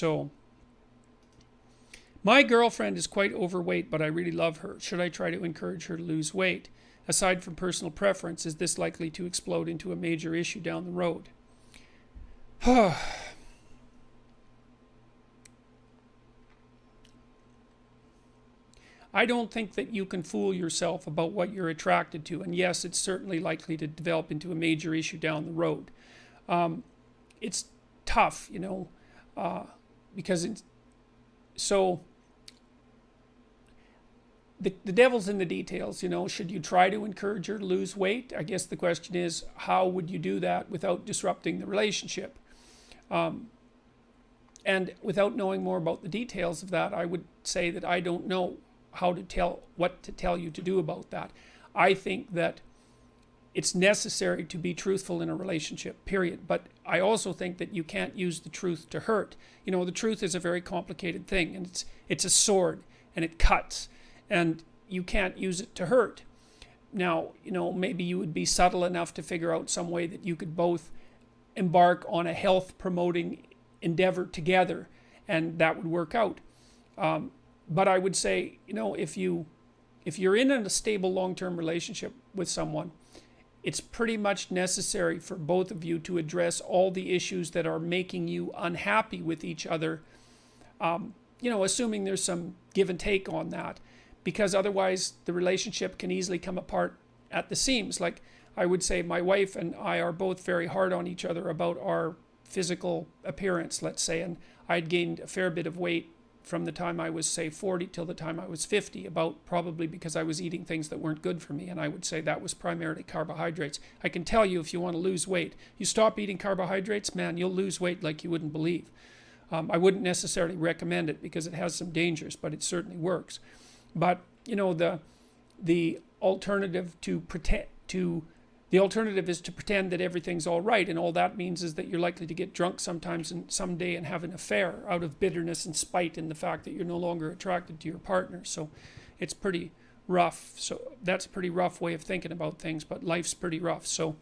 So, my girlfriend is quite overweight, but I really love her. Should I try to encourage her to lose weight? Aside from personal preference, is this likely to explode into a major issue down the road? I don't think that you can fool yourself about what you're attracted to. And yes, it's certainly likely to develop into a major issue down the road. It's tough, you know, because it's so the devil's in the details, you know. Should you try to encourage her to lose weight? I guess the question is, how would you do that without disrupting the relationship? And without knowing more about the details of that, I would say that I don't know what to tell you to do about that. I think that it's necessary to be truthful in a relationship, period. But I also think that you can't use the truth to hurt. You know, the truth is a very complicated thing, and it's a sword, and it cuts, and you can't use it to hurt. Now, you know, maybe you would be subtle enough to figure out some way that you could both embark on a health promoting endeavor together, and that would work out. But I would say, you know, if you're in a stable long-term relationship with someone, it's pretty much necessary for both of you to address all the issues that are making you unhappy with each other, you know, assuming there's some give and take on that, because otherwise the relationship can easily come apart at the seams. Like, I would say my wife and I are both very hard on each other about our physical appearance, let's say, and I'd gained a fair bit of weight from the time I was, say, 40 till the time I was 50, about probably because I was eating things that weren't good for me, and I would say that was primarily carbohydrates. I can tell you, if you want to lose weight, you stop eating carbohydrates, man, you'll lose weight like you wouldn't believe. I wouldn't necessarily recommend it because it has some dangers, but it certainly works. But, you know, the alternative the alternative is to pretend that everything's all right, and all that means is that you're likely to get drunk sometimes and someday and have an affair out of bitterness and spite in the fact that you're no longer attracted to your partner. So it's pretty rough. So that's a pretty rough way of thinking about things, but life's pretty rough. So